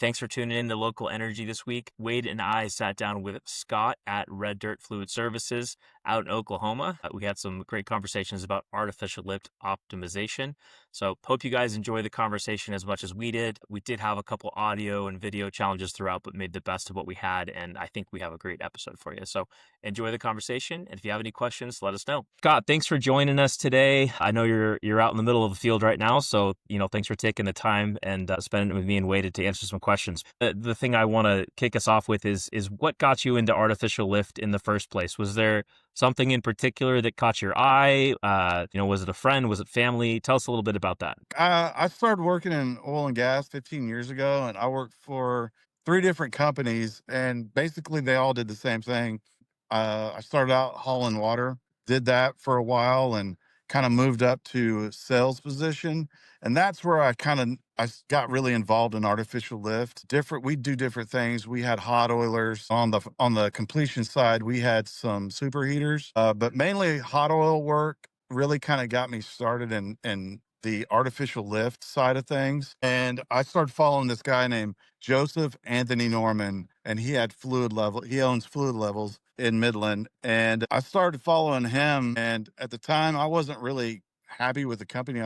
Thanks for tuning in to Local Energy this week. Wade and I sat down with Scott at Red Dirt Fluid Services out in Oklahoma. We had some great conversations about artificial lift optimization. So, hope you guys enjoy the conversation as much as we did. We did have a couple audio and video challenges throughout, but made the best of what we had. And I think we have a great episode for you. So, enjoy the conversation. And if you have any questions, let us know. Scott, thanks for joining us today. I know you're out in the middle of the field right now. So, thanks for taking the time and spending it with me and Wade to answer some questions. The thing I want to kick us off with is what got you into artificial lift in the first place? Was there something in particular that caught your eye? Was it a friend? Was it family? Tell us a little bit about that. I started working in oil and gas 15 years ago, and I worked for three different companies, and basically they all did the same thing. I started out hauling water, did that for a while, and kind of moved up to a sales position, and that's where got really involved in artificial lift. We do different things. We had hot oilers on the completion side. We had some superheaters, but mainly hot oil work really kind of got me started in the artificial lift side of things. And I started following this guy named Joseph Anthony Norman, and he owns Fluid Levels in Midland. And I started following him. And at the time, I wasn't really happy with the company.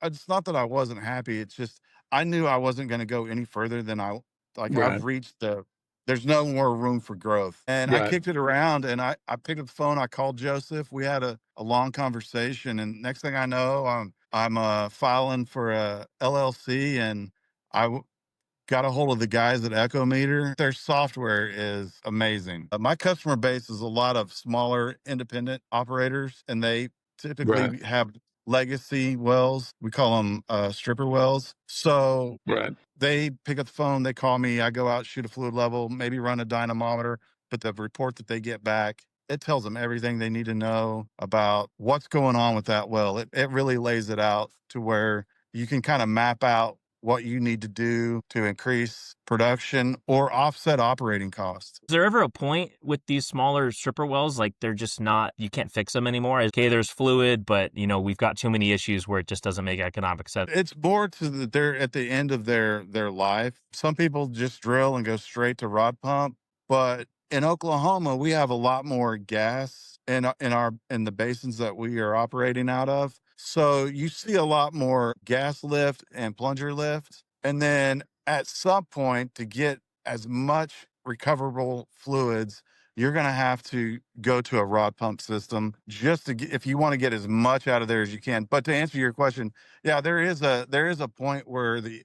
It's not that I wasn't happy. It's just, I knew I wasn't going to go any further than Right, I've there's no more room for growth. And I right. kicked it around and I picked up the phone. I called Joseph. We had a long conversation. And next thing I know, I'm filing for a LLC, and I w- got a hold of the guys at Echometer. Their software is amazing. My customer base is a lot of smaller independent operators, and they Right, typically have legacy wells. We call them stripper wells. So right. they pick up the phone, they call me, I go out, shoot a fluid level, maybe run a dynamometer, but the report that they get back, it tells them everything they need to know about what's going on with that well. It really lays it out to where you can kind of map out what you need to do to increase production or offset operating costs. Is there ever a point with these smaller stripper wells, like they're just not, you can't fix them anymore? Okay, there's fluid, but we've got too many issues where it just doesn't make economic sense. It's more to they're at the end of their life. Some people just drill and go straight to rod pump, but in Oklahoma, we have a lot more gas in the basins that we are operating out of. So you see a lot more gas lift and plunger lift. And then at some point, to get as much recoverable fluids, you're going to have to go to a rod pump system just to get, if you want to get as much out of there as you can. But to answer your question, yeah, there is a point where the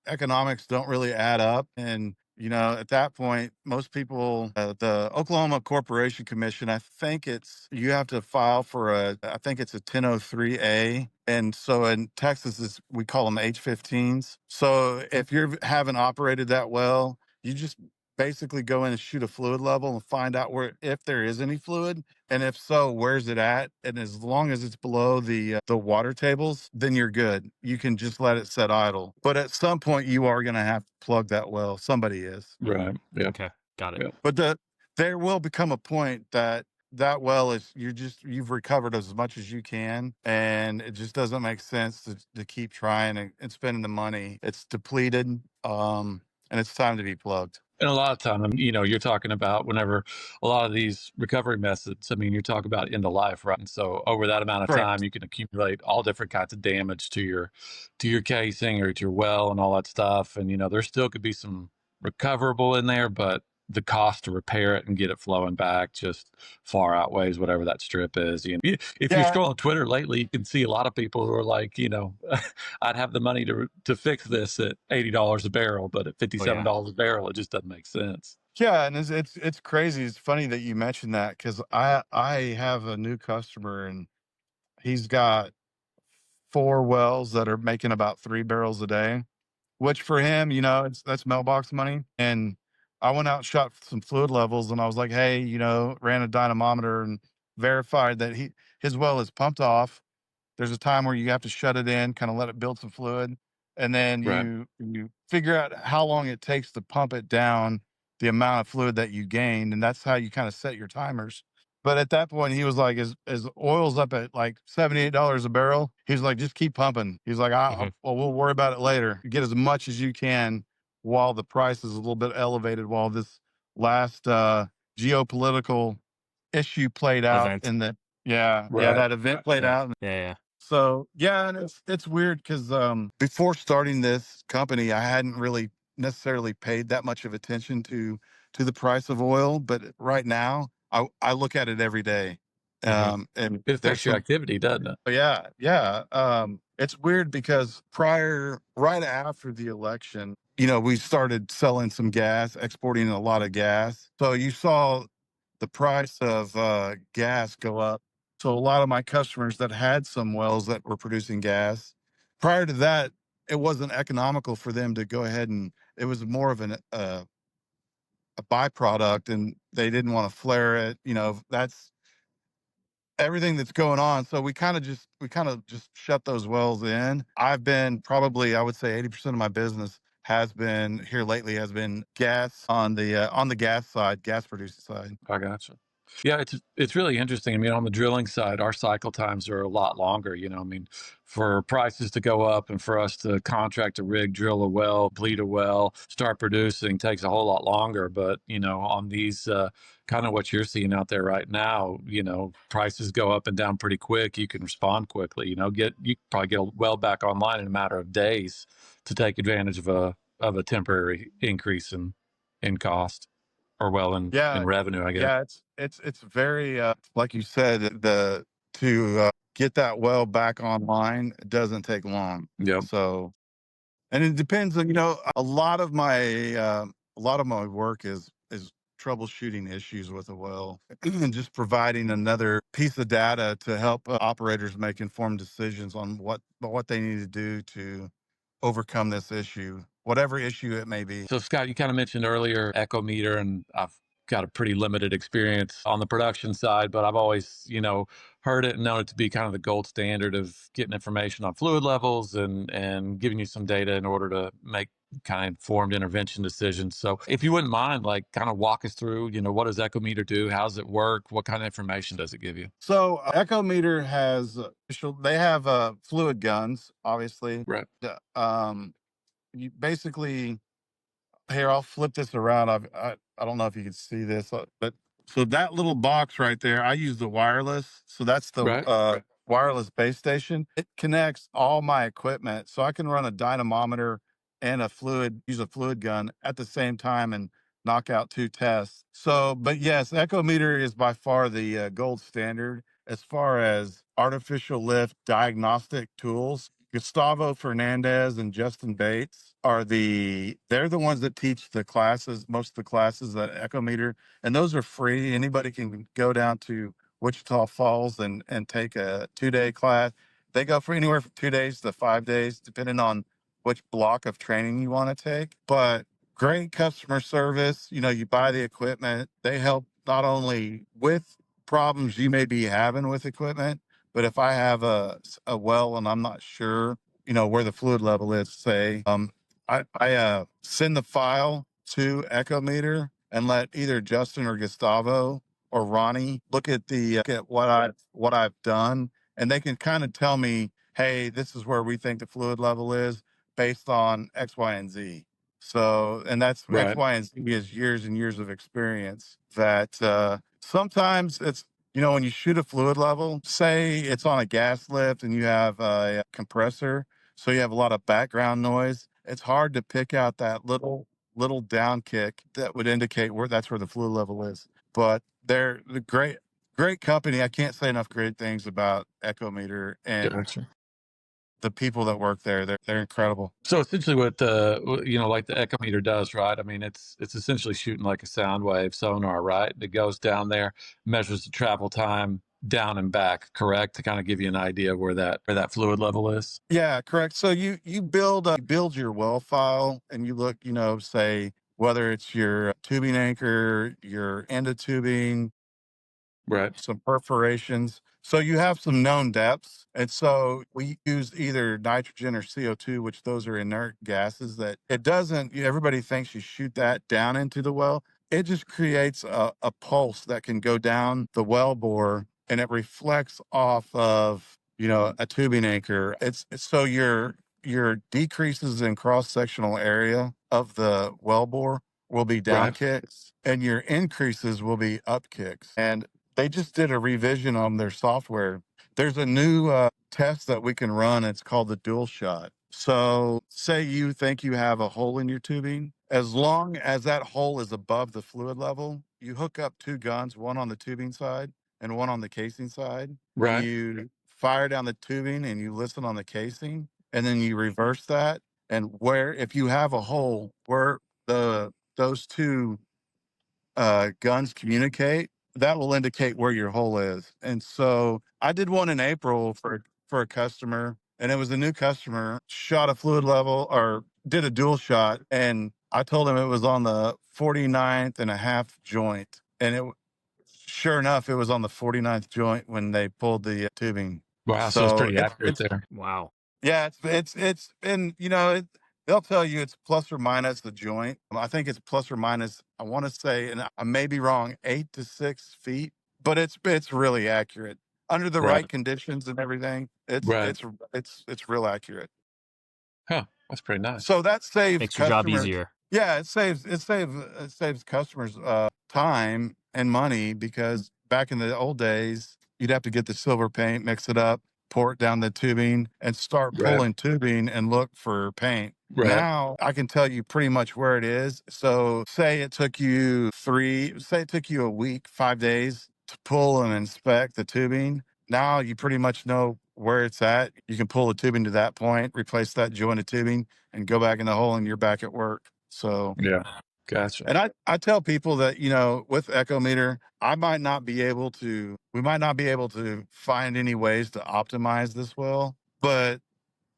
economics don't really add up, and at that point, most people, the Oklahoma Corporation Commission, I think you have to file for I think it's a 1003A, and so in Texas, we call them H15s. So if you haven't operated that well, you just basically go in and shoot a fluid level and find out where if there is any fluid, and if so, where's it at? And as long as it's below the water tables, then you're good. You can just let it set idle. But at some point, you are going to have to plug that well. Somebody is. Right. Yep. Okay, got it. Yep. But there will become a point that that well is you've recovered as much as you can, and it just doesn't make sense to keep trying and spending the money. It's depleted, and it's time to be plugged. And a lot of time, you're talking about whenever a lot of these recovery methods, you're talking about end of life, right? And so over that amount of time, Correct. you can accumulate all different kinds of damage to your casing or to your well and all that stuff. And, there still could be some recoverable in there, but the cost to repair it and get it flowing back just far outweighs whatever that strip is. If you're Yeah. scrolling Twitter lately, you can see a lot of people who are like, I'd have the money to fix this at $80 a barrel, but at Oh $57 yeah. a barrel, it just doesn't make sense. Yeah, and it's crazy. It's funny that you mentioned that because I have a new customer, and he's got four wells that are making about 3 barrels a day, which for him, that's mailbox money. And I went out and shot some fluid levels, and I was like, hey, ran a dynamometer and verified that his well is pumped off. There's a time where you have to shut it in, kind of let it build some fluid, and then Right. you figure out how long it takes to pump it down, the amount of fluid that you gained, and that's how you kind of set your timers. But at that point, he was like, as oil's up at like $78 a barrel, he's like, just keep pumping. He's like, Hmm. well, we'll worry about it later. Get as much as you can while the price is a little bit elevated while this last geopolitical issue played out Event. in the yeah, Right. that event played Yeah. out. Yeah. Yeah. So yeah, and it's weird because before starting this company, I hadn't really necessarily paid that much of attention to the price of oil, but right now I look at it every day, Hmm. and It there's affects your some activity, doesn't it? yeah, yeah. It's weird because right after the election, we started selling some gas, exporting a lot of gas. So you saw the price of gas go up. So a lot of my customers that had some wells that were producing gas, prior to that, it wasn't economical for them to go ahead and it was more of a byproduct, and they didn't want to flare it. That's everything that's going on. So we kind of just shut those wells in. I've been probably, I would say 80% of my business has been here lately has been gas on the gas side, gas producing side. I gotcha. Yeah, it's really interesting. I mean, on the drilling side, our cycle times are a lot longer. I mean, for prices to go up and for us to contract a rig, drill a well, bleed a well, start producing takes a whole lot longer. But on these kind of what you're seeing out there right now, prices go up and down pretty quick. You can respond quickly. You can probably get a well back online in a matter of days to take advantage of a temporary increase in cost or well in Yeah, revenue, I guess. yeah, it's very like you said, the to get that well back online it doesn't take long. Yep. So and it depends on, a lot of my work is troubleshooting issues with a well and just providing another piece of data to help operators make informed decisions on what they need to do to overcome this issue, whatever issue it may be. So, Scott, you kind of mentioned earlier Echometer, and I've got a pretty limited experience on the production side, but I've always, heard it and known it to be kind of the gold standard of getting information on fluid levels and giving you some data in order to make kind of informed intervention decisions. So, if you wouldn't mind, like, kind of walk us through, what does Echometer do? How does it work? What kind of information does it give you? So Echometer has they have fluid guns, obviously. Right. You basically here, I'll flip this around. I don't know if you can see this, but so that little box right there, I use the wireless. So that's the Right. wireless base station. It connects all my equipment, so I can run a dynamometer and use a fluid gun at the same time and knock out two tests. So, but yes, Echometer is by far the gold standard as far as artificial lift diagnostic tools. Gustavo Fernandez and Justin Bates they're the ones that teach the classes, most of the classes at Echometer, and those are free. Anybody can go down to Wichita Falls and take a 2-day class. They go for anywhere from 2 days to 5 days, depending on which block of training you want to take. But great customer service. You buy the equipment. They help not only with problems you may be having with equipment, but if I have a well and I'm not sure, where the fluid level is, say, I send the file to Echometer and let either Justin or Gustavo or Ronnie look at what I've done, and they can kind of tell me, hey, this is where we think the fluid level is based on X, Y, and Z. So, and that's X, Right. Y, and Z is years and years of experience. That sometimes it's when you shoot a fluid level, say it's on a gas lift and you have a compressor, so you have a lot of background noise. It's hard to pick out that little down kick that would indicate where the fluid level is. But they're the great company. I can't say enough great things about Echometer and Gotcha. the people that work there. They're incredible. So essentially, what like the Echometer does, right? I mean, it's essentially shooting like a sound wave sonar, right? It goes down there, measures the travel time down and back, correct, to kind of give you an idea of where that fluid level is. Yeah, correct. So you build your well file and you look, say whether it's your tubing anchor, your end of tubing, Right. some perforations. So you have some known depths. And so we use either nitrogen or CO2, which those are inert gases that it doesn't, everybody thinks you shoot that down into the well. It just creates a pulse that can go down the well bore and it reflects off of, a tubing anchor. So your decreases in cross-sectional area of the wellbore will be down Right. kicks and your increases will be up kicks. And they just did a revision on their software. There's a new test that we can run. It's called the dual shot. So, say you think you have a hole in your tubing, as long as that hole is above the fluid level, you hook up two guns, one on the tubing side and one on the casing side, and Right. you fire down the tubing and you listen on the casing, and then you reverse that. And where, if you have a hole where those two guns communicate, that will indicate where your hole is. And so I did one in April for a customer, and it was a new customer, shot a fluid level or did a dual shot, and I told him it was on the 49th and a half joint. And sure enough, it was on the 49th joint when they pulled the tubing. Wow. So it's So pretty accurate it's there. Wow. yeah, it's and they'll tell you it's plus or minus the joint. I think it's plus or minus. I want to say, and I may be wrong, 8 to 6 feet, but it's really accurate under the Right. right conditions and everything. It's Right. it's it's real accurate. Huh. That's pretty nice. So that saves Makes your job customers. easier. Yeah, it saves customers time and money because back in the old days, you'd have to get the silver paint, mix it up, pour it down the tubing, and start Right. pulling tubing and look for paint. Right. Now I can tell you pretty much where it is. So say it took you a week, 5 days to pull and inspect the tubing. Now you pretty much know where it's at. You can pull the tubing to that point, replace that joint of tubing, and go back in the hole, and you're back at work. So, Yeah. Gotcha. and I tell people that, with Echometer, we might not be able to find any ways to optimize this well, but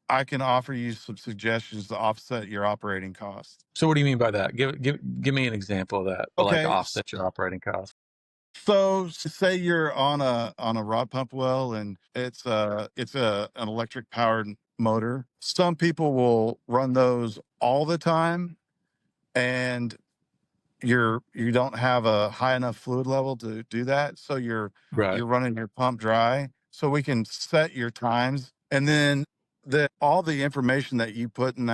I can offer you some suggestions to offset your operating costs. So what do you mean by that? Give me an example of that, like Okay. offset your operating costs. So say you're on a rod pump well and it's an electric powered motor. Some people will run those all the time and you don't have a high enough fluid level to do that. So Right. you're running your pump dry. So we can set your times and then all the information that you put in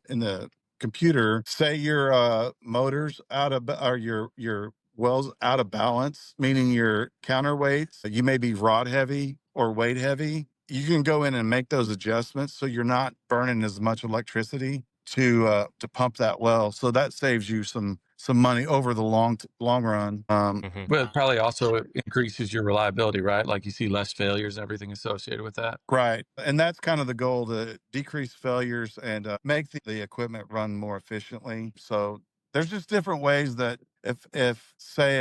in the computer, say your motors or your wells out of balance, meaning your counterweights, you may be rod heavy or weight heavy. You can go in and make those adjustments so you're not burning as much electricity to pump that well. So that saves you some money over the long run. Hmm. But it probably also increases your reliability, right? Like you see less failures and everything associated with that. Right. And that's kind of the goal, to decrease failures and make the equipment run more efficiently. So there's just different ways that if say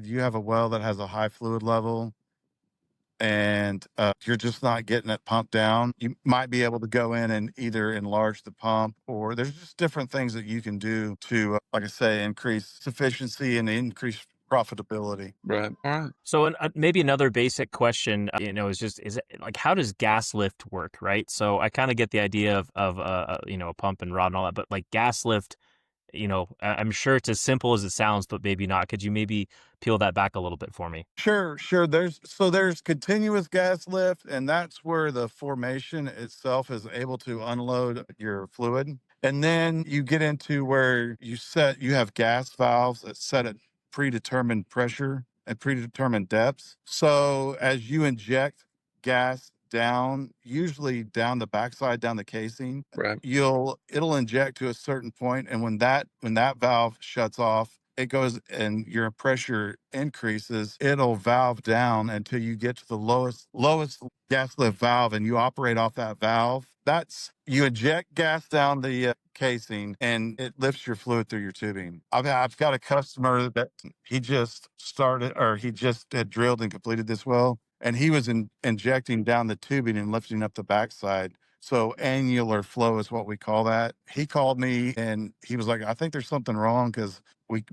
you have a well that has a high fluid level and you're just not getting it pumped down, you might be able to go in and either enlarge the pump, or there's just different things that you can do to, like I say, increase efficiency and increase profitability. Right. All right. So maybe another basic question, is it, like, how does gas lift work, right? So I kind of get the idea of a pump and rod and all that, but like gas lift, I'm sure it's as simple as it sounds, but maybe not. Could you maybe peel that back a little bit for me? Sure. There's continuous gas lift, and that's where the formation itself is able to unload your fluid. And then you get into where you have gas valves that set at predetermined pressure and predetermined depths. So as you inject gas down, usually down the backside, down the casing, Right. it'll inject to a certain point, and when that valve shuts off, it goes and your pressure increases, it'll valve down until you get to the lowest gas lift valve, and you operate off that valve. That's You inject gas down the casing and it lifts your fluid through your tubing. I've got a customer that he just had drilled and completed this well, and he was injecting down the tubing and lifting up the backside. So annular flow is what we call that. He called me and he was like, "I think there's something wrong because we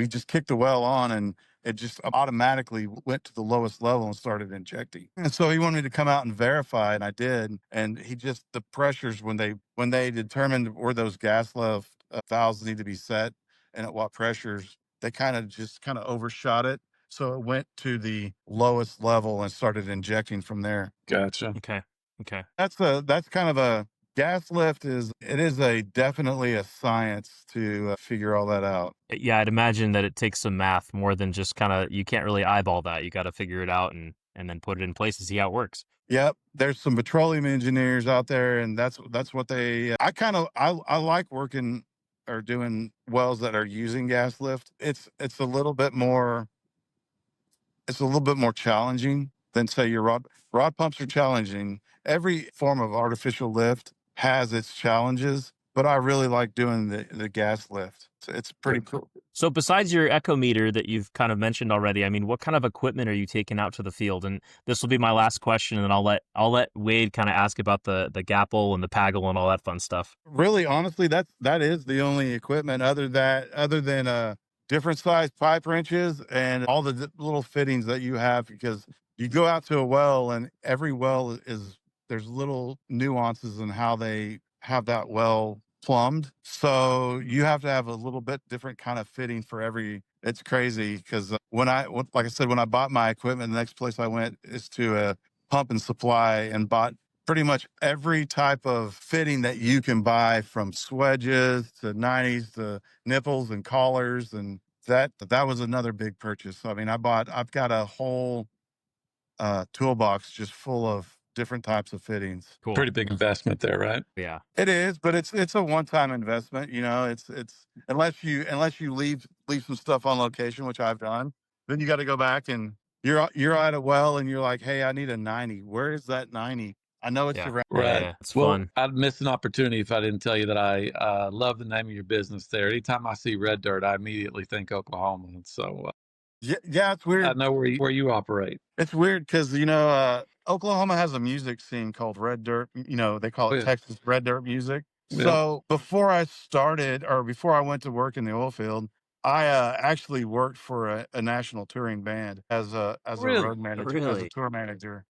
just kicked the well on and it just automatically went to the lowest level and started injecting." And so he wanted me to come out and verify, and I did. And the pressures when they determined where those gas lift valves need to be set and at what pressures, they kind of overshot it. So it went to the lowest level and started injecting from there. Gotcha. Okay. Okay. That's kind of a Gas lift is a definitely a science to figure all that out. Yeah, I'd imagine that it takes some math more than just kind of you can't really eyeball that. You got to figure it out and then put it in place to see how it works. Yep, there's some petroleum engineers out there, and that's what they. I like working or doing wells that are using gas lift. It's a little bit more. It's a little bit more challenging than say your rod pumps are challenging. Every form of artificial lift has its challenges, but I really like doing the gas lift. It's pretty cool. So besides your Echometer that you've kind of mentioned already, I mean, what kind of equipment are you taking out to the field? And this will be my last question, and then I'll let Wade kind of ask about the GAPL and the PAGL and all that fun stuff. Really, honestly, that is the only equipment other than different size pipe wrenches and all the little fittings that you have because you go out to a well and every well is there's little nuances in how they have that well plumbed. So you have to have a little bit different kind of fitting for every. It's crazy because like I said, when I bought my equipment, the next place I went is to a pump and supply and bought pretty much every type of fitting that you can buy from swedges to 90s to nipples and collars. And that was another big purchase. I mean, I've got a whole toolbox just full of different types of fittings. Cool. Pretty big investment there, right? Yeah. It is, but it's a one-time investment. You know, it's unless you leave some stuff on location, which I've done, then you got to go back and you're at a well and you're like, hey, I need a 90. Where is that 90? I know it's Yeah. around. Yeah. Right. Yeah. It's Well, fun. I'd miss an opportunity if I didn't tell you that I love the name of your business there. Anytime I see red dirt, I immediately think Oklahoma. And so Yeah, it's I weird. know where you operate. It's weird because Oklahoma has a music scene called Red Dirt. You know, they call Oh, it yeah. Texas Red Dirt music. Yeah. So before I started, or before I went to work in the oil field, I actually worked for a national touring band as a Really? road manager, as a Really? tour manager.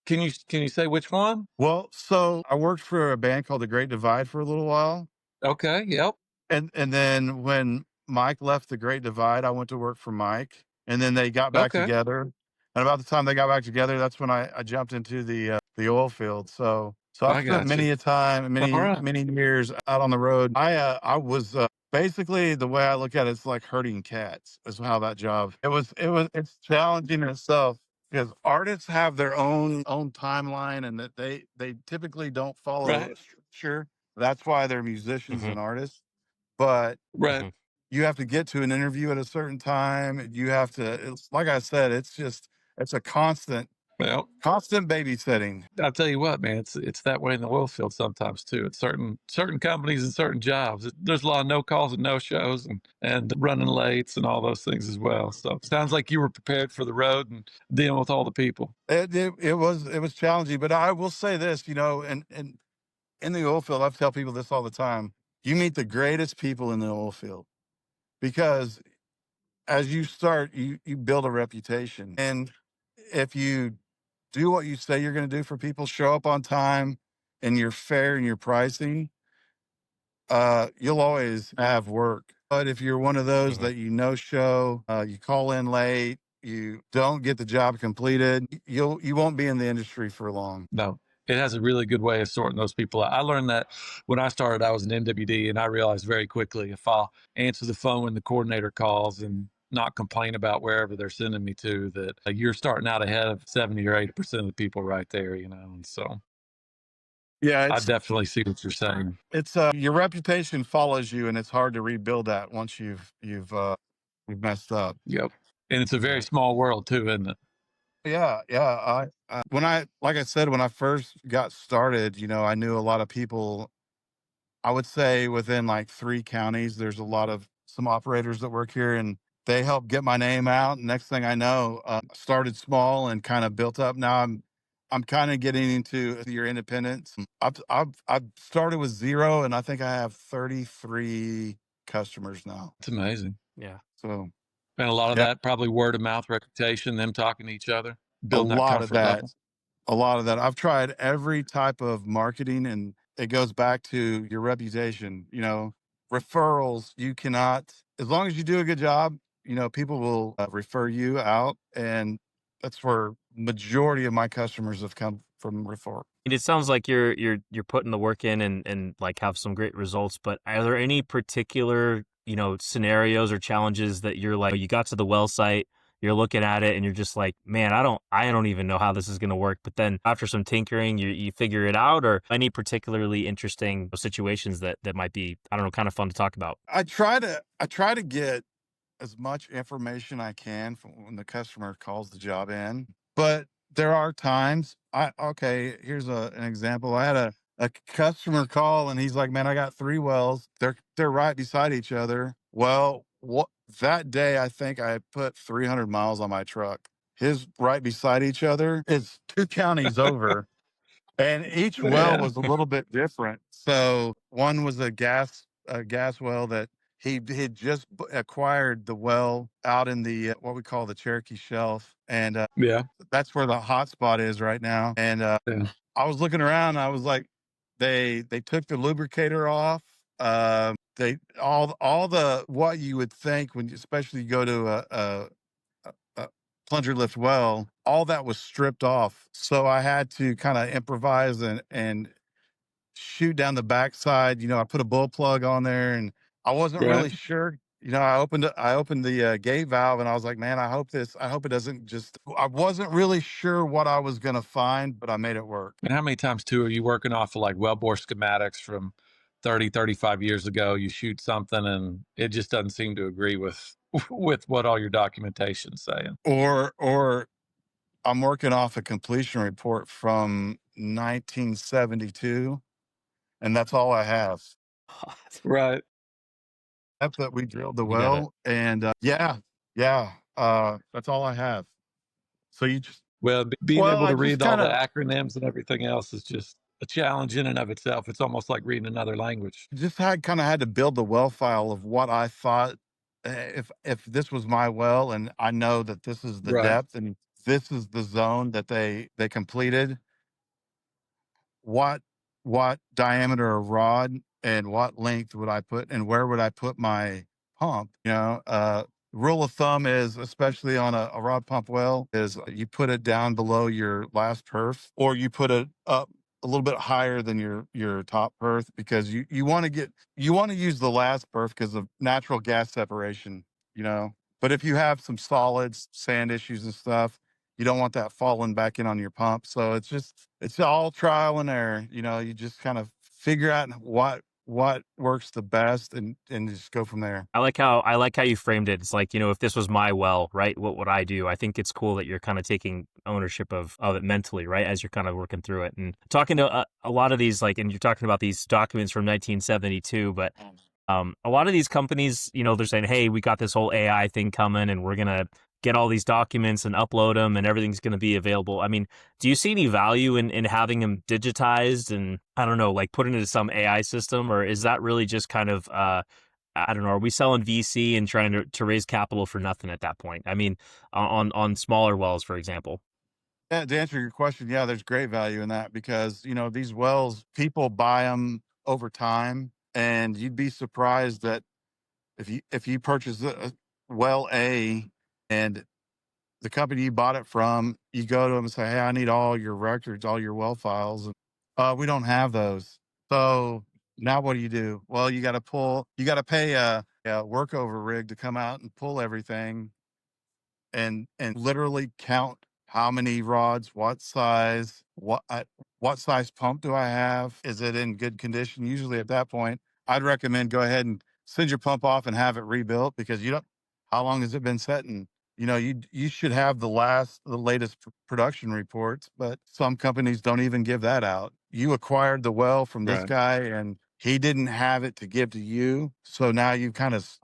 Can you say which one? Well, so I worked for a band called the Great Divide for a little while. Okay. Yep. And then when Mike left the Great Divide, I went to work for Mike, and then they got back Okay. together. And about the time they got back together, that's when I jumped into the oil field. So I've I spent got you. many a time, All right. many years out on the road. I was basically the way I look at it, it's like herding cats. Is how that job. It's challenging in itself because artists have their own timeline, and that they typically don't follow Right. a structure. That's why they're musicians Hmm. and artists, but Right. Hmm. you have to get to an interview at a certain time. You have to, it's like I said, it's a Well, constant babysitting. I'll tell you what, man, it's that way in the oil field sometimes too. It's certain companies and certain jobs. There's a lot of no calls and no shows and running lates and all those things as well. So sounds like you were prepared for the road and dealing with all the people. It was challenging, but I will say this, and in the oil field, I tell people this all the time. You meet the greatest people in the oil field because as you start, you build a reputation. And if you do what you say you're going to do for people, show up on time, and you're fair in your pricing, you'll always have work. But if you're one of those Hmm. that show, you call in late, you don't get the job completed, you won't be in the industry for long. No, it has a really good way of sorting those people out. I learned that when I started, I was an MWD, and I realized very quickly if I'll answer the phone when the coordinator calls and not complain about wherever they're sending me to, that you're starting out ahead of 70 or 80% of the people right there, And so Yeah, I definitely see what you're saying. it's your reputation follows you, and it's hard to rebuild that once you've messed up. Yep. And it's a very Yeah. small world too, isn't it? Yeah, yeah. When I like I said when I first got started, I knew a lot of people. I would say within like 3 counties, there's a lot of some operators that work here, and they helped get my name out. Next thing I know, started small and kind of built up. Now I'm kind of getting into your independence. I've started with zero, and I think I have 33 customers now. It's amazing. Yeah. So And a lot of yeah, that probably word of mouth reputation, them talking to each other, a building that lot of comfort that. level. A lot of that. I've tried every type of marketing, and it goes back to your reputation. Referrals. You cannot, as long as you do a good job, people will refer you out. And that's where majority of my customers have come from before. And it sounds like you're putting the work in and like have some great results, but are there any particular, scenarios or challenges that you're like, you got to the well site, you're looking at it and you're just like, man, I don't even know how this is going to work. But then after some tinkering, you figure it out, or any particularly interesting situations that might be, I don't know, kind of fun to talk about. I try to get as much information I can from when the customer calls the job in. But there are times here's an example. I had a customer call and he's like, man, I got 3 wells. They're right beside each other. Well, what that day I think I put 300 miles on my truck. His right beside each other is 2 counties over. And each well Yeah. was a little bit different. So one was a gas well that he had just acquired the well out in the what we call the Cherokee Shelf, and Yeah. that's where the hot spot is right now. And Yeah. I was looking around, I was like, they took the lubricator off. They all the what you would think when especially you go to a plunger lift well, all that was stripped off. So I had to kind of improvise and shoot down the backside. I put a bull plug on there, and I wasn't Right. really sure. I opened the gate valve, and I was like, man, I hope it doesn't just. I wasn't really sure what I was gonna find, but I made it work. And how many times too are you working off of like wellbore schematics from 30, 35 years ago? You shoot something and it just doesn't seem to agree with with what all your documentation's saying. Or I'm working off a completion report from 1972, and that's all I have. Right. That's that we drilled the You got it. well, and yeah, that's all I have. So you just Well, being well, able I to just read all kind the of acronyms and everything else is just a challenge in and of itself. It's almost like reading another language. just had kind of had to build the well file of what I thought if this was my well, and I know that this is the Right. depth and this is the zone that they completed. what what diameter of rod and what length would I put and where would I put my pump? Rule of thumb is, especially on a rod pump well, is you put it down below your last perf or you put it up a little bit higher than your top perf because you want to use the last perf because of natural gas separation, you know. But if you have some solids, sand issues and stuff, you don't want that falling back in on your pump. So it's all trial and error. You just kind of figure out what works the best and just go from there. I like how you framed it. It's like, if this was my well, right, what would I do? I think it's cool that you're kind of taking ownership of it mentally, right, as you're kind of working through it and talking to a lot of these, like, and you're talking about these documents from 1972, but a lot of these companies, they're saying, hey, we got this whole AI thing coming and we're going to get all these documents and upload them and everything's going to be available. I mean, do you see any value in having them digitized and, I don't know, like put into some AI system, or is that really just kind of, I don't know, are we selling VC and trying to raise capital for nothing at that point? I mean, on smaller wells, for example. Yeah, to answer your question, yeah, there's great value in that because these wells, people buy them over time, and you'd be surprised that if you purchase a well A and the company you bought it from, you go to them and say, "Hey, I need all your records, all your well files." And, we don't have those. So now what do? Well, you got to pay a workover rig to come out and pull everything and literally count how many rods, what size pump do I have? Is it in good condition? Usually at that point, I'd recommend go ahead and send your pump off and have it rebuilt because you don't. How long has it been setting? You should have the latest production reports, but some companies don't even give that out. You acquired the well from this Right. guy, and he didn't have it to give to you. So now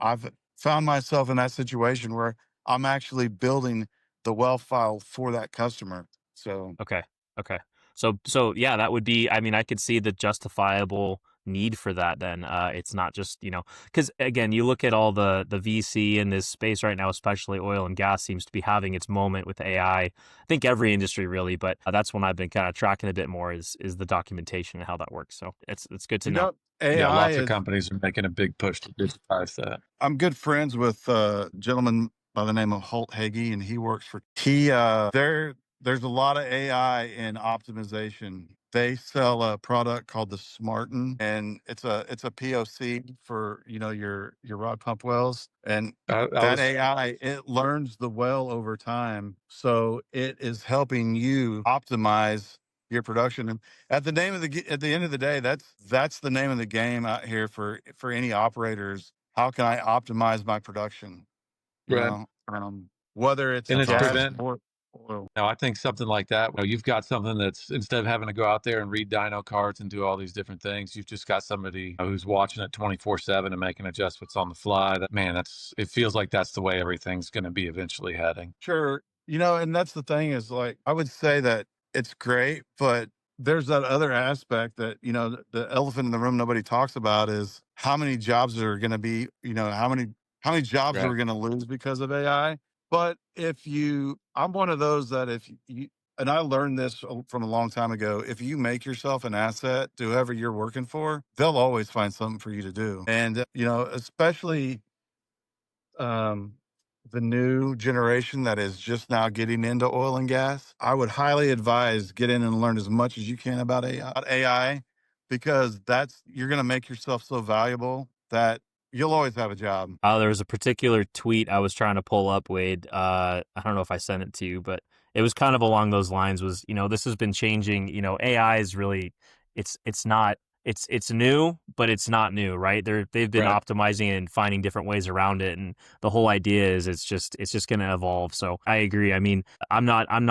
I've found myself in that situation where I'm actually building the well file for that customer. So Okay. Okay. So yeah, that would be, I mean, I could see the justifiable need for that then. It's not just, because again, you look at all the VC in this space right now, especially oil and gas seems to be having its moment with AI. I think every industry really, but that's one I've been kind of tracking a bit more is the documentation and how that works. So it's good to you know. know, Yeah, AI lots of is. companies are making a big push to digitize that. I'm good friends with a gentleman by the name of Holt Hagee, and he works for. there's a lot of AI in optimization. They sell a product called the Smarten, and it's a POC for your rod pump wells. And I that was AI, it learns the well over time, so it is helping you optimize your production. And at the end of the day, that's the name of the game out here for any operators. How can I optimize my production? You right, know, whether it's and That's it's gas awesome. prevent. or oil. No, I think something like that. You've got something that's instead of having to go out there and read dyno cards and do all these different things, you've just got somebody who's watching it 24/7 and making adjustments on the fly. That man, that's it feels like that's the way everything's going to be eventually heading. Sure. And that's the thing is like, I would say that it's great, but there's that other aspect that, the elephant in the room nobody talks about is how many jobs are going to be, how many jobs are Right. we going to lose because of AI? But I'm one of those that and I learned this from a long time ago. If you make yourself an asset to whoever you're working for, they'll always find something for you to do. And, especially um, the new generation that is just now getting into oil and gas, I would highly advise get in and learn as much as you can about AI, because you're going to make yourself so valuable that you'll always have a job. There was a particular tweet I was trying to pull up, Wade. I don't know if I sent it to you, but it was kind of along those lines. Was this has been changing. AI is really, it's not it's new, but it's not new, right? They've been Right. optimizing it and finding different ways around it, and the whole idea is it's just going to evolve. So I agree. I mean, I'm not on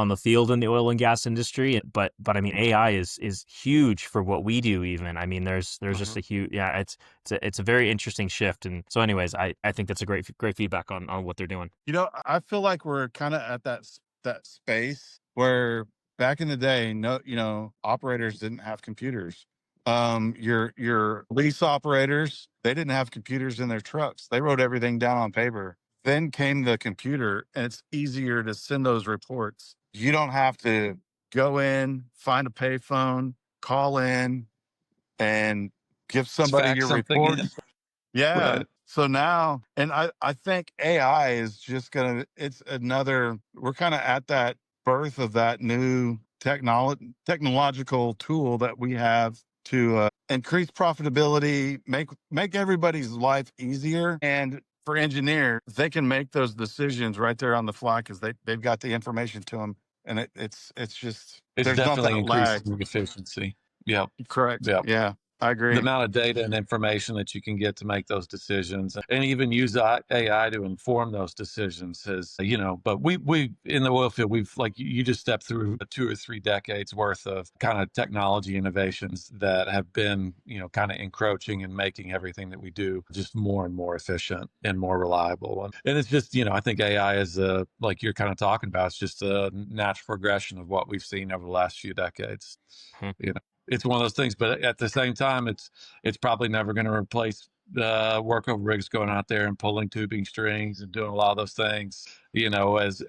the field in the oil and gas industry, but I mean AI is huge for what we do. Even I mean, there's just a Mhm. huge it's a very interesting shift. And so, anyways, I think that's a great feedback on what they're doing. I feel like we're kind of at that space where back in the day, no, operators didn't have computers. Your lease operators, they didn't have computers in their trucks. They wrote everything down on paper. Then came the computer, and it's easier to send those reports. You don't have to go in, find a payphone, call in, and give Let's somebody fax your something in. reports. Yeah. Right. So now, and I think AI is we're kind of at that birth of that new technological tool that we have to increase profitability, make everybody's life easier. And for engineers, they can make those decisions right there on the fly because they've got the information to them. And it's just, It's there's not definitely that lag. increasing efficiency. Yep. Correct. Yep. Yeah, I The agree. amount of data and information that you can get to make those decisions and even use AI to inform those decisions is, but we in the oil field, we've like you just stepped through 2 or 3 decades worth of kind of technology innovations that have been, kind of encroaching and making everything that we do just more and more efficient and more reliable. And it's just, I think AI is like you're kind of talking about, it's just a natural progression of what we've seen over the last few decades. Mhm. It's one of those things, but at the same time, it's probably never going to replace the workover rigs going out there and pulling tubing strings and doing a lot of those things.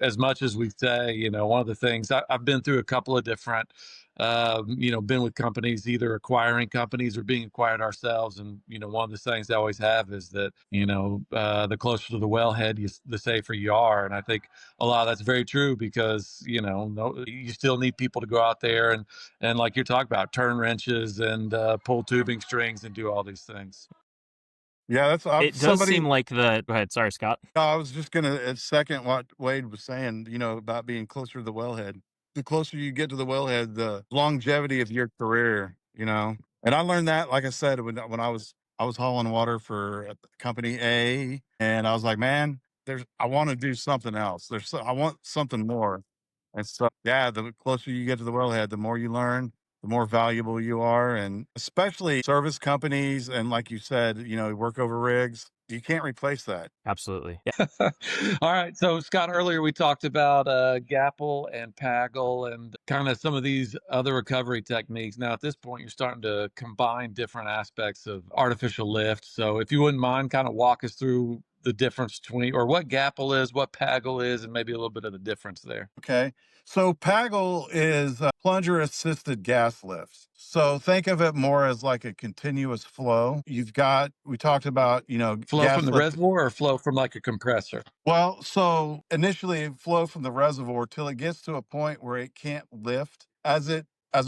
As much as we say, one of the things I've been through a couple of different, been with companies either acquiring companies or being acquired ourselves, and one of the things I always have is that the closer to the wellhead, the safer you are, and I think a lot of that's very true because no, you still need people to go out there and like you're talking about, turn wrenches and pull tubing strings and do all these things. Yeah, that's It does seem somebody. like the. Go ahead. Sorry, Scott. No, I was just gonna second what Wade was saying, about being closer to the wellhead. The closer you get to the wellhead, the longevity of your career, And I learned that, like I said, when I was hauling water for company A, and I was like, man, I want to do something else. I want something more. And so, yeah, the closer you get to the wellhead, the more you learn, the more valuable you are, and especially service companies, and like you said, work over rigs. You can't replace that. Absolutely. All right. So, Scott, earlier we talked about GAPL and PAGL and kind of some of these other recovery techniques. Now, at this point, you're starting to combine different aspects of artificial lift. So, if you wouldn't mind, kind of walk us through the difference between, or what GAPL is, what PAGL is, and maybe a little bit of the difference there. Okay. So PAGL is plunger assisted gas lifts. So think of it more as like a continuous flow. We talked about, Flow from gas the lift. reservoir or flow from like a compressor? Well, so initially it flow from the reservoir till it gets to a point where it can't lift. As a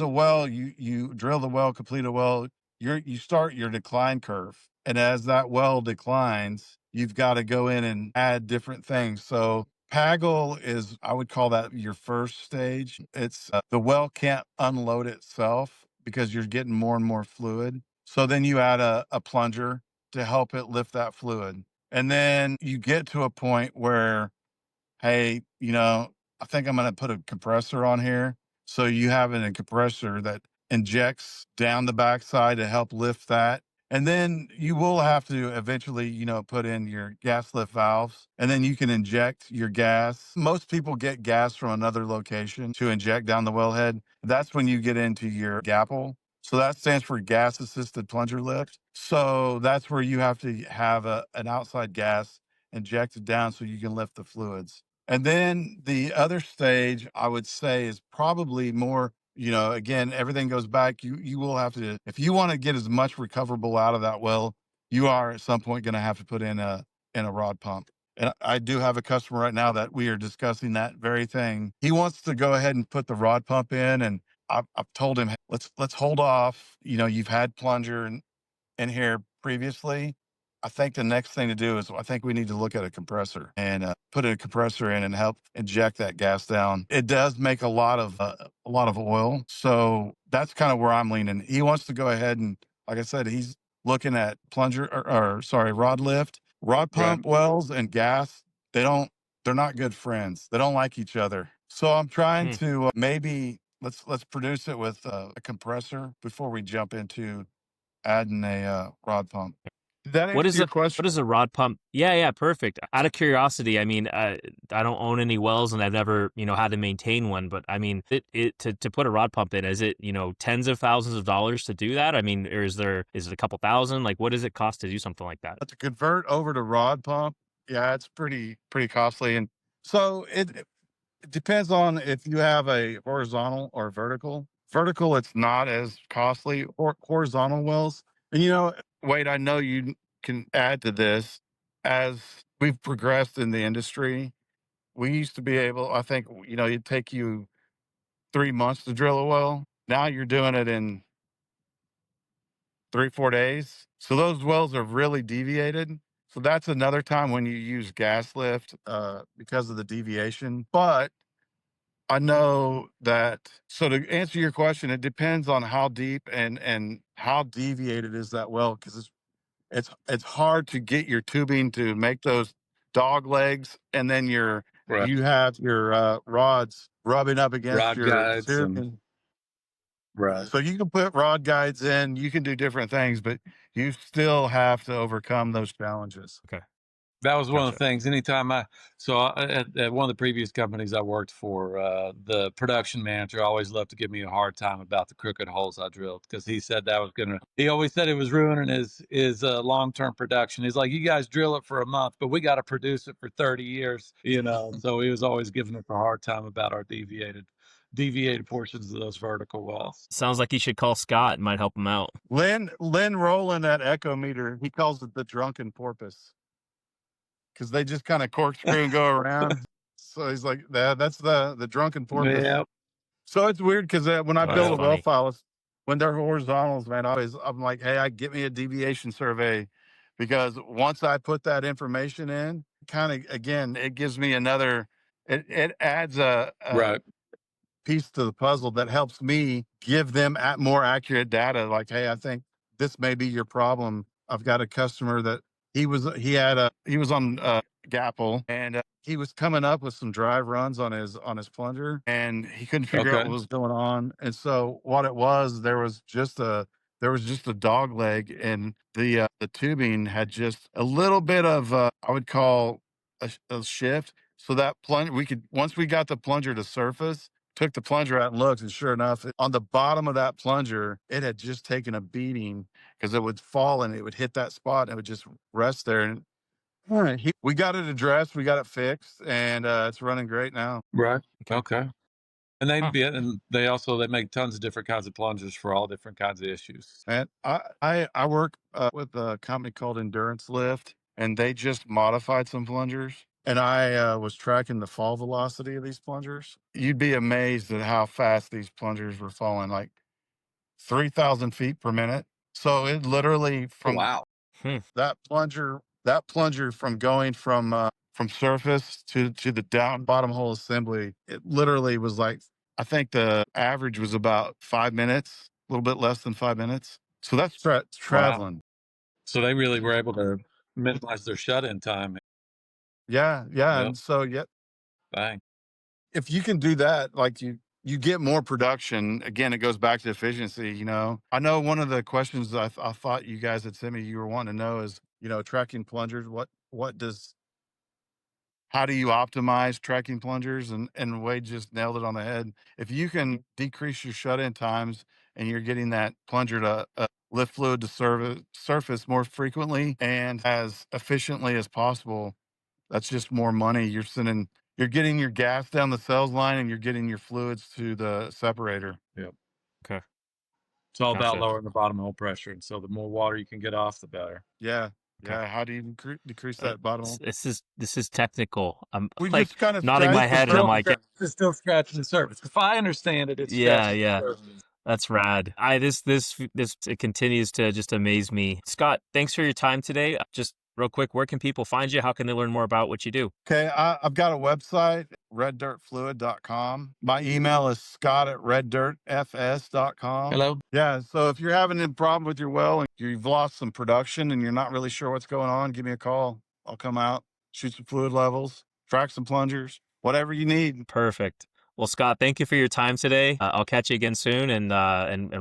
well, you drill the well, complete a well, you start your decline curve. And as that well declines, you've got to go in and add different things. So Paggle is, I would call that your first stage. It's the well can't unload itself because you're getting more and more fluid. So then you add a plunger to help it lift that fluid. And then you get to a point where, hey, I think I'm going to put a compressor on here. So you have a compressor that injects down the backside to help lift that. And then you will have to eventually, put in your gas lift valves and then you can inject your gas. Most people get gas from another location to inject down the wellhead. That's when you get into your GAPL. So that stands for gas assisted plunger lift. So that's where you have to have an outside gas injected down so you can lift the fluids. And then the other stage, I would say, is probably more, again, everything goes back. You will have to, if you want to get as much recoverable out of that well, you are at some point going to have to put in a rod pump. And I do have a customer right now that we are discussing that very thing. He wants to go ahead and put the rod pump in, and I've told him, "Hey, let's hold off. You've had plunger in here previously. I think the next thing to do is I think we need to look at a compressor and put a compressor in and help inject that gas down. It does make a lot of oil, so that's kind of where I'm leaning. He wants to go ahead and, like I said, he's looking at plunger or sorry, rod lift, rod Right. pump wells, and gas. They don't. They're not good friends. They don't like each other. So I'm trying Hmm. to maybe let's produce it with a compressor before we jump into adding a rod pump. Did that What answer is your a what question? is a rod pump? Yeah, yeah, perfect. Out of curiosity, I mean, I don't own any wells and I've never, had to maintain one, but I mean, it to put a rod pump in, is it, tens of thousands of dollars to do that? I mean, or is it a couple thousand? Like, what does it cost to do something like that? To convert over to rod pump, yeah, it's pretty costly, and so it depends on if you have a horizontal or vertical. Vertical, it's not as costly. Or horizontal wells, and Wade, I know you can add to this. As we've progressed in the industry, we used to be able. I think it'd take you 3 months to drill a well. Now you're doing it in 3 4 days. So those wells are really deviated. So that's another time when you use gas lift because of the deviation. But I know that. So to answer your question, it depends on how deep and how deviated is that well, because it's hard to get your tubing to make those dog legs, and then Right. you have your rods rubbing up against Rod your guides and tubing. right. So you can put rod guides in, you can do different things, but you still have to overcome those challenges. Okay, That was one of gotcha. the things. Anytime at one of the previous companies I worked for, the production manager always loved to give me a hard time about the crooked holes I drilled because he said that was gonna. He always said it was ruining his long term production. He's like, you guys drill it for a month, but we got to produce it for 30 years. So he was always giving us a hard time about our deviated portions of those vertical wells. Sounds like you should call Scott. It might help him out. Lynn Rowland at Echometer, he calls it the drunken porpoise because they just kind of corkscrew and go around. So he's like, that's the drunken porpoise. Yeah. So it's weird because when I Oh, that's build a Yeah. well funny. file, when they're horizontals, man, I'm like, hey, get me a deviation survey, because once I put that information in, kind of again, it gives me another. It adds a Right. piece to the puzzle that helps me give them more accurate data. Like, hey, I think this may be your problem. I've got a customer that he was on GAPL, and he was coming up with some drive runs on his plunger, and he couldn't figure out Okay. what was going on. And so what it was, there was just a dog leg, and the tubing had just a little bit of I would call a shift. So that plunge, we could once we got the plunger to surface, took the plunger out and looked, and sure enough, on the bottom of that plunger, it had just taken a beating because it would fall and it would hit that spot and it would just rest there. All right. We got it addressed, we got it fixed, and it's running great now. Right. Okay. Okay. And Huh. they also they make tons of different kinds of plungers for all different kinds of issues. And I work with a company called Endurance Lift, and they just modified some plungers. And I was tracking the fall velocity of these plungers. You'd be amazed at how fast these plungers were falling, like 3,000 feet per minute. So it literally Oh from wow. Hmm. that plunger from going from surface to the down bottom hole assembly, it literally was like, I think the average was about 5 minutes, a little bit less than 5 minutes. So that's Wow. traveling. So they really were able to minimize their shut-in time. Yeah, yeah. Yep. And so yeah, Bang. if you can do that, like you get more production. Again, it goes back to efficiency. I know one of the questions I thought you guys had sent me, you were wanting to know is, tracking plungers. How do you optimize tracking plungers? And Wade just nailed it on the head. If you can decrease your shut-in times and you're getting that plunger to lift fluid to surface more frequently and as efficiently as possible, that's just more money. You're getting your gas down the sales line and you're getting your fluids to the separator. Yep. Okay. It's all about Gotcha. lowering the bottom hole pressure, and so the more water you can get off, the better. Yeah. Okay. Yeah. How do you decrease that bottom hole? This is technical. I'm We like just kind of nodding scratched my This is the head, and I'm still like, surface. scratch this is still scratching the surface. If I understand it, it's yeah, scratching the yeah. surface. That's rad. This it continues to just amaze me. Scott, thanks for your time today. Just real quick, where can people find you? How can they learn more about what you do? Okay, I've got a website, reddirtfluid.com. My email is scott@reddirtfs.com. Hello? Yeah, so if you're having a problem with your well and you've lost some production and you're not really sure what's going on, give me a call. I'll come out, shoot some fluid levels, track some plungers, whatever you need. Perfect. Well, Scott, thank you for your time today. I'll catch you again soon, and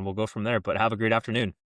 we'll go from there. But have a great afternoon.